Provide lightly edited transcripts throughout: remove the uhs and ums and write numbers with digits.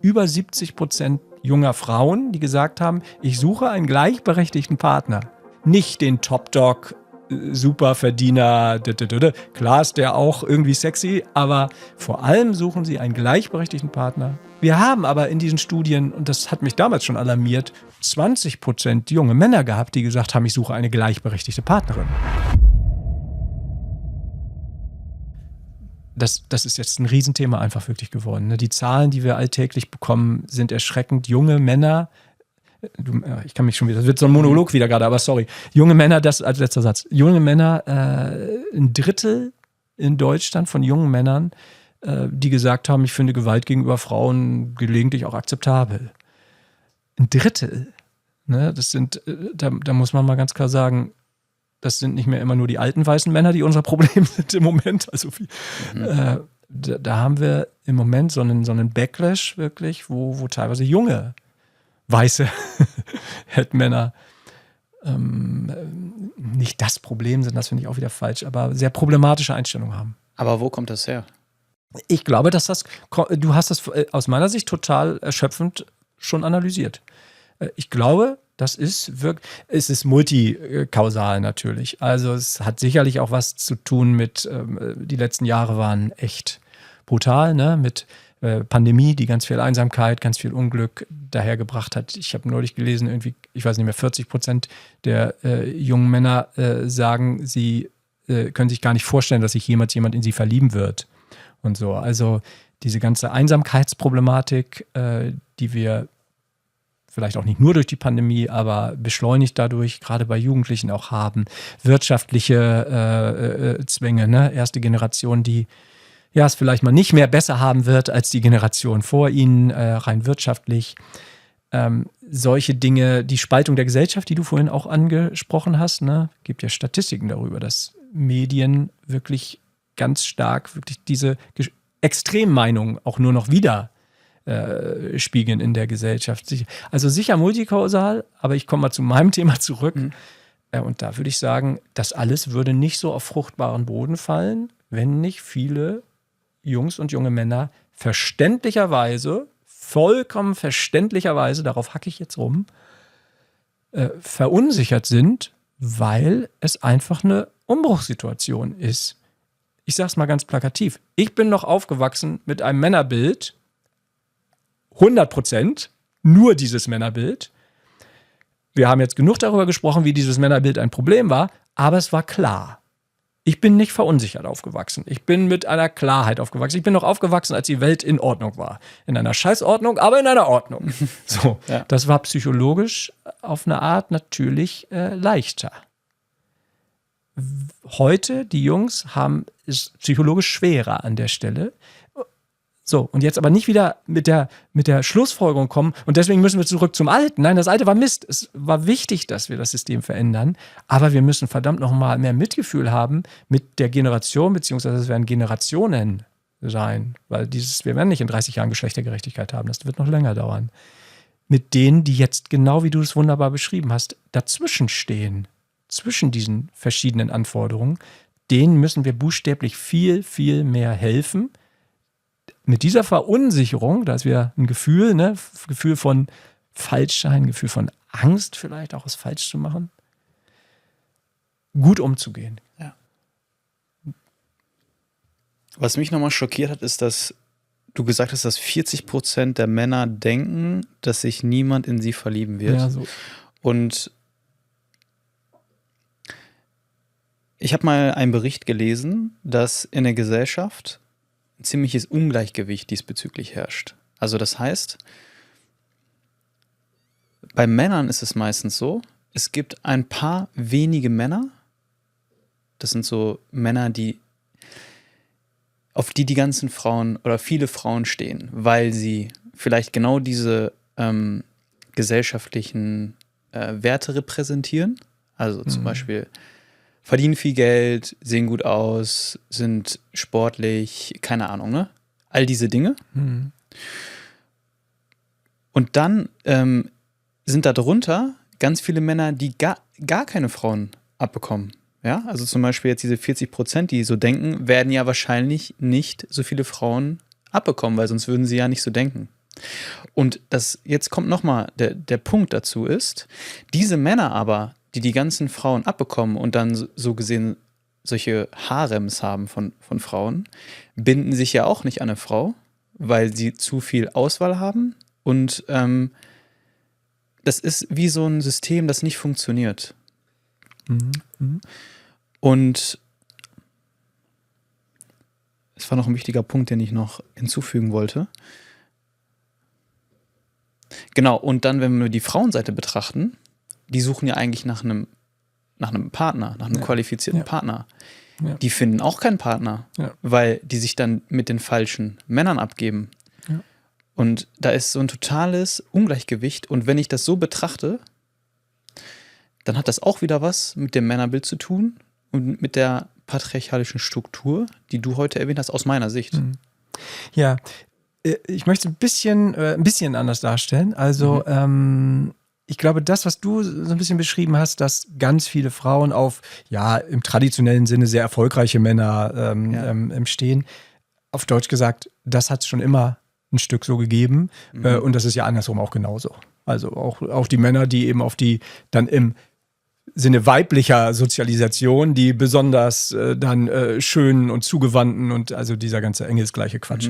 über 70% junger Frauen, die gesagt haben, ich suche einen gleichberechtigten Partner. Nicht den Top-Dog, Superverdiener, klar ist der auch irgendwie sexy, aber vor allem suchen sie einen gleichberechtigten Partner. Wir haben aber in diesen Studien, und das hat mich damals schon alarmiert, 20% junge Männer gehabt, die gesagt haben, ich suche eine gleichberechtigte Partnerin. Das ist jetzt ein Riesenthema einfach wirklich geworden. Die Zahlen, die wir alltäglich bekommen, sind erschreckend. Junge Männer, ich kann mich schon wieder, das wird so ein Monolog wieder gerade, aber sorry. Junge Männer, das als letzter Satz. Junge Männer, ein Drittel in Deutschland von jungen Männern, die gesagt haben, ich finde Gewalt gegenüber Frauen gelegentlich auch akzeptabel. Ein Drittel. Ne? Das sind, da muss man mal ganz klar sagen, das sind nicht mehr immer nur die alten weißen Männer, die unser Problem sind im Moment. Also da haben wir im Moment so einen Backlash wirklich, wo teilweise junge weiße Männer nicht das Problem sind, das finde ich auch wieder falsch, aber sehr problematische Einstellungen haben. Aber wo kommt das her? Ich glaube, dass du hast das aus meiner Sicht total erschöpfend schon analysiert. Ich glaube, es ist multikausal natürlich. Also es hat sicherlich auch was zu tun mit, die letzten Jahre waren echt brutal, ne? Mit Pandemie, die ganz viel Einsamkeit, ganz viel Unglück dahergebracht hat. Ich habe neulich gelesen, irgendwie, ich weiß nicht mehr, 40% der jungen Männer sagen, sie können sich gar nicht vorstellen, dass sich jemals jemand in sie verlieben wird. Und so. Also diese ganze Einsamkeitsproblematik, die wir vielleicht auch nicht nur durch die Pandemie, aber beschleunigt dadurch, gerade bei Jugendlichen auch haben. Wirtschaftliche Zwänge, ne? Erste Generation, die es vielleicht mal nicht mehr besser haben wird als die Generation vor ihnen, rein wirtschaftlich. Solche Dinge, die Spaltung der Gesellschaft, die du vorhin auch angesprochen hast, ne? Gibt ja Statistiken darüber, dass Medien wirklich ganz stark wirklich diese Extremmeinungen auch nur noch wieder spiegeln in der Gesellschaft. Also sicher multikausal, aber ich komme mal zu meinem Thema zurück. Und da würde ich sagen, das alles würde nicht so auf fruchtbaren Boden fallen, wenn nicht viele Jungs und junge Männer vollkommen verständlicherweise, darauf hacke ich jetzt rum, verunsichert sind, weil es einfach eine Umbruchssituation ist. Ich sage es mal ganz plakativ. Ich bin noch aufgewachsen mit einem Männerbild, 100%, nur dieses Männerbild. Wir haben jetzt genug darüber gesprochen, wie dieses Männerbild ein Problem war, aber es war klar. Ich bin nicht verunsichert aufgewachsen. Ich bin mit einer Klarheit aufgewachsen. Ich bin noch aufgewachsen, als die Welt in Ordnung war. In einer Scheißordnung, aber in einer Ordnung. So, ja. Das war psychologisch auf eine Art natürlich leichter. Heute, die Jungs haben es psychologisch schwerer an der Stelle. So, und jetzt aber nicht wieder mit der Schlussfolgerung kommen und deswegen müssen wir zurück zum Alten. Nein, das Alte war Mist. Es war wichtig, dass wir das System verändern, aber wir müssen verdammt nochmal mehr Mitgefühl haben mit der Generation, beziehungsweise es werden Generationen sein, weil wir werden nicht in 30 Jahren Geschlechtergerechtigkeit haben, das wird noch länger dauern. Mit denen, die jetzt, genau wie du es wunderbar beschrieben hast, dazwischen stehen, zwischen diesen verschiedenen Anforderungen, denen müssen wir buchstäblich viel, viel mehr helfen. Mit dieser Verunsicherung, da ist wieder ein Gefühl, ne? Gefühl von Falschsein, Gefühl von Angst vielleicht auch, es falsch zu machen, gut umzugehen. Ja. Was mich nochmal schockiert hat, ist, dass du gesagt hast, dass 40% der Männer denken, dass sich niemand in sie verlieben wird. Ja, so. Und ich habe mal einen Bericht gelesen, dass in der Gesellschaft ein ziemliches Ungleichgewicht diesbezüglich herrscht. Also das heißt, bei Männern ist es meistens so, es gibt ein paar wenige Männer, das sind so Männer, auf die ganzen Frauen oder viele Frauen stehen, weil sie vielleicht genau diese gesellschaftlichen Werte repräsentieren. Also zum Beispiel verdienen viel Geld, sehen gut aus, sind sportlich, keine Ahnung, ne? All diese Dinge. Und dann sind da drunter ganz viele Männer, die gar keine Frauen abbekommen. Ja, also zum Beispiel jetzt diese 40%, die so denken, werden ja wahrscheinlich nicht so viele Frauen abbekommen, weil sonst würden sie ja nicht so denken. Und jetzt kommt nochmal der Punkt dazu ist, diese Männer aber, die die ganzen Frauen abbekommen und dann so gesehen solche Harems haben von Frauen, binden sich ja auch nicht an eine Frau, weil sie zu viel Auswahl haben. Und das ist wie so ein System, das nicht funktioniert. Und es war noch ein wichtiger Punkt, den ich noch hinzufügen wollte. Genau, und dann, wenn wir die Frauenseite betrachten, die suchen ja eigentlich nach einem Partner, nach einem qualifizierten Partner. Ja. Die finden auch keinen Partner, weil die sich dann mit den falschen Männern abgeben. Ja. Und da ist so ein totales Ungleichgewicht. Und wenn ich das so betrachte, dann hat das auch wieder was mit dem Männerbild zu tun und mit der patriarchalischen Struktur, die du heute erwähnt hast, aus meiner Sicht. Ja, ich möchte es ein bisschen anders darstellen. Also ich glaube, das, was du so ein bisschen beschrieben hast, dass ganz viele Frauen auf, im traditionellen Sinne sehr erfolgreiche Männer stehen, auf Deutsch gesagt, das hat es schon immer ein Stück so gegeben. Und das ist ja andersrum auch genauso. Also auch die Männer, die eben auf die dann im Sinne weiblicher Sozialisation, die besonders dann schönen und zugewandten und also dieser ganze engelsgleiche Quatsch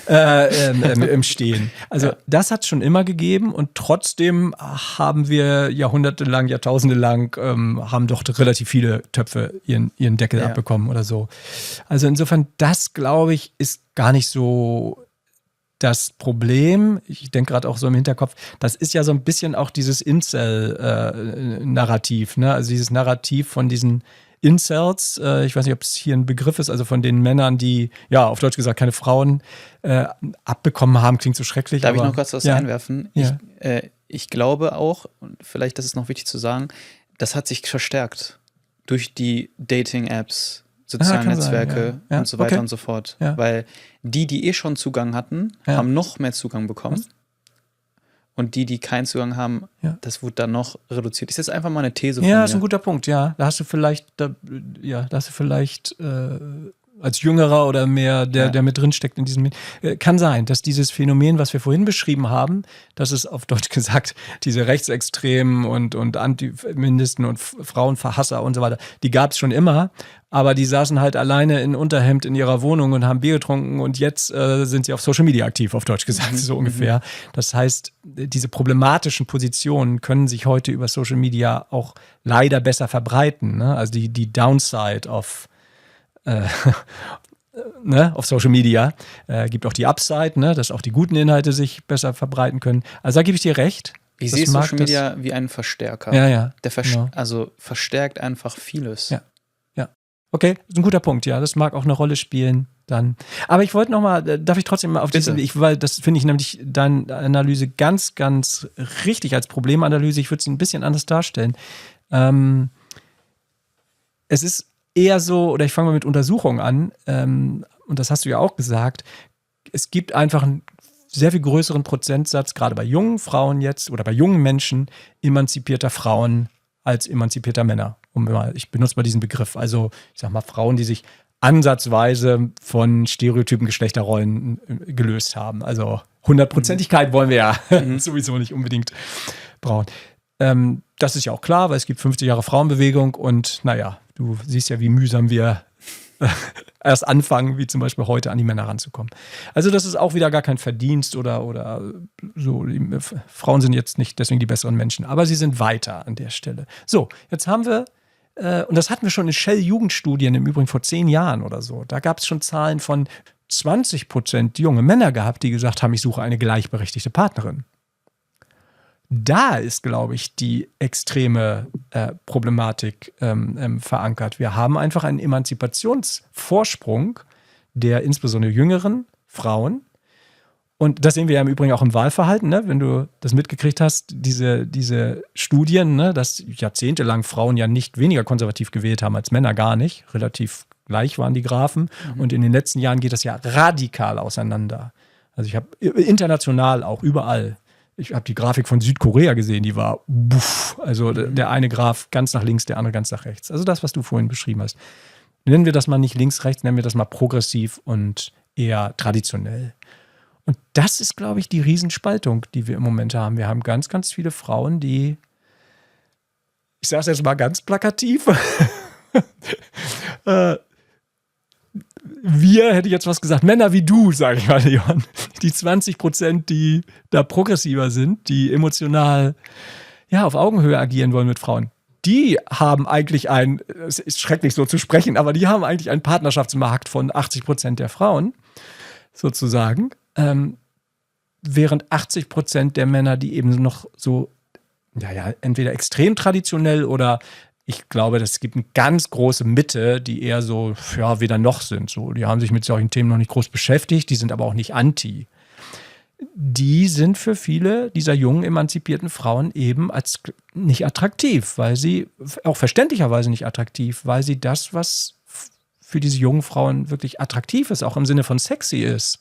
im Stehen. Also das hat es schon immer gegeben und trotzdem haben wir jahrhundertelang, Jahrtausende lang haben doch relativ viele Töpfe ihren Deckel abbekommen oder so. Also insofern, das glaube ich, ist gar nicht so das Problem, ich denke gerade auch so im Hinterkopf, das ist ja so ein bisschen auch dieses Incel-Narrativ, ne? Also dieses Narrativ von diesen Incels, ich weiß nicht, ob es hier ein Begriff ist, also von den Männern, die, auf Deutsch gesagt, keine Frauen abbekommen haben, klingt so schrecklich. Darf ich noch kurz was einwerfen? Ja. Ich glaube auch, und vielleicht das ist noch wichtig zu sagen, das hat sich verstärkt durch die Dating-Apps, sozialen Netzwerke und so weiter und so fort. Ja. Weil die schon Zugang hatten, haben noch mehr Zugang bekommen. Und die keinen Zugang haben, das wurde dann noch reduziert. Ist jetzt einfach mal eine These von mir. Ja, ist ein guter Punkt, Da hast du vielleicht, als Jüngerer oder mehr, der mit drin steckt in diesem, kann sein, dass dieses Phänomen, was wir vorhin beschrieben haben, dass es auf Deutsch gesagt, diese Rechtsextremen und Antifeministen und Frauenverhasser und so weiter, die gab es schon immer, aber die saßen halt alleine in Unterhemd in ihrer Wohnung und haben Bier getrunken und jetzt sind sie auf Social Media aktiv, auf Deutsch gesagt, so ungefähr. Das heißt, diese problematischen Positionen können sich heute über Social Media auch leider besser verbreiten, ne? Also die Downside auf auf Social Media. Gibt auch die Upside, dass auch die guten Inhalte sich besser verbreiten können. Also da gebe ich dir recht. Ich sehe Social Media wie einen Verstärker. Ja. Der also verstärkt einfach vieles. Ja. Okay, ist ein guter Punkt, das mag auch eine Rolle spielen dann. Aber ich wollte nochmal, darf ich trotzdem mal auf diesen, weil das finde ich nämlich deine Analyse ganz, ganz richtig als Problemanalyse. Ich würde sie ein bisschen anders darstellen. Es ist eher so, oder ich fange mal mit Untersuchungen an, und das hast du ja auch gesagt, es gibt einfach einen sehr viel größeren Prozentsatz, gerade bei jungen Frauen jetzt oder bei jungen Menschen, emanzipierter Frauen als emanzipierter Männer. Ich benutze mal diesen Begriff. Also ich sag mal Frauen, die sich ansatzweise von stereotypen Geschlechterrollen gelöst haben. Also 100%igkeit wollen wir ja sowieso nicht unbedingt brauchen. Das ist ja auch klar, weil es gibt 50 Jahre Frauenbewegung und du siehst ja, wie mühsam wir erst anfangen, wie zum Beispiel heute an die Männer ranzukommen. Also das ist auch wieder gar kein Verdienst oder so. Frauen sind jetzt nicht deswegen die besseren Menschen, aber sie sind weiter an der Stelle. So, jetzt haben wir, und das hatten wir schon in Shell-Jugendstudien, im Übrigen vor 10 Jahren oder so, da gab es schon Zahlen von 20% junge Männer gehabt, die gesagt haben, ich suche eine gleichberechtigte Partnerin. Da ist, glaube ich, die extreme Problematik verankert. Wir haben einfach einen Emanzipationsvorsprung der insbesondere jüngeren Frauen. Und das sehen wir ja im Übrigen auch im Wahlverhalten, ne? Wenn du das mitgekriegt hast, diese Studien, ne? Dass jahrzehntelang Frauen ja nicht weniger konservativ gewählt haben als Männer, gar nicht. Relativ gleich waren die Graphen. Und in den letzten Jahren geht das ja radikal auseinander. Also ich habe international auch überall. Ich habe die Grafik von Südkorea gesehen, die war also der eine Graph ganz nach links, der andere ganz nach rechts. Also das, was du vorhin beschrieben hast. Nennen wir das mal nicht links, rechts, nennen wir das mal progressiv und eher traditionell. Und das ist, glaube ich, die Riesenspaltung, die wir im Moment haben. Wir haben ganz, ganz viele Frauen, die, ich sage es jetzt mal ganz plakativ, wir, hätte ich jetzt was gesagt, Männer wie du, sage ich mal, Leon, die 20%, die da progressiver sind, die emotional auf Augenhöhe agieren wollen mit Frauen, die haben eigentlich es ist schrecklich so zu sprechen, aber die haben eigentlich einen Partnerschaftsmarkt von 80% der Frauen, sozusagen, während 80% der Männer, die eben noch so, entweder extrem traditionell oder ich glaube, es gibt eine ganz große Mitte, die eher so, weder noch sind. So, die haben sich mit solchen Themen noch nicht groß beschäftigt, die sind aber auch nicht anti. Die sind für viele dieser jungen, emanzipierten Frauen eben als nicht attraktiv, weil sie, auch verständlicherweise nicht attraktiv, weil sie das, was für diese jungen Frauen wirklich attraktiv ist, auch im Sinne von sexy ist.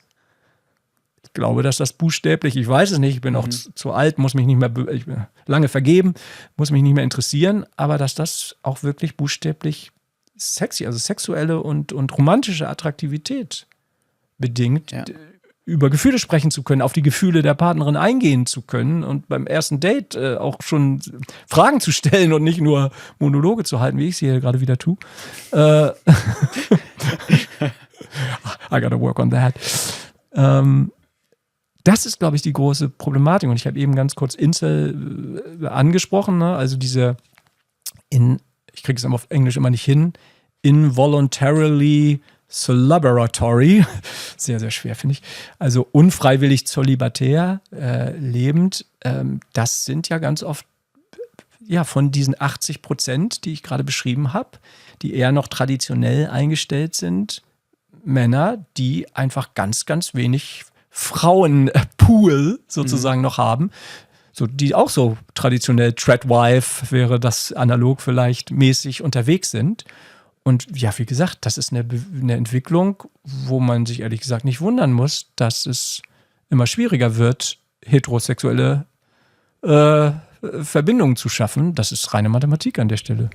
Ich glaube, dass das buchstäblich, ich weiß es nicht, ich bin auch zu alt, muss mich nicht mehr, ich bin lange vergeben, muss mich nicht mehr interessieren, aber dass das auch wirklich buchstäblich sexy, also sexuelle und romantische Attraktivität bedingt, über Gefühle sprechen zu können, auf die Gefühle der Partnerin eingehen zu können und beim ersten Date auch schon Fragen zu stellen und nicht nur Monologe zu halten, wie ich es hier gerade wieder tue. I gotta work on that. Das ist, glaube ich, die große Problematik. Und ich habe eben ganz kurz Incel angesprochen, ne? Also diese, ich kriege es auf Englisch immer nicht hin, involuntarily celebratory, sehr, sehr schwer, finde ich. Also unfreiwillig zölibatär lebend, das sind ja ganz oft von diesen 80%, die ich gerade beschrieben habe, die eher noch traditionell eingestellt sind, Männer, die einfach ganz, ganz wenig Frauenpool sozusagen noch haben, so, die auch so traditionell Tradwife wäre das analog vielleicht mäßig unterwegs sind. Und wie gesagt, das ist eine Entwicklung, wo man sich ehrlich gesagt nicht wundern muss, dass es immer schwieriger wird, heterosexuelle Verbindungen zu schaffen. Das ist reine Mathematik an der Stelle.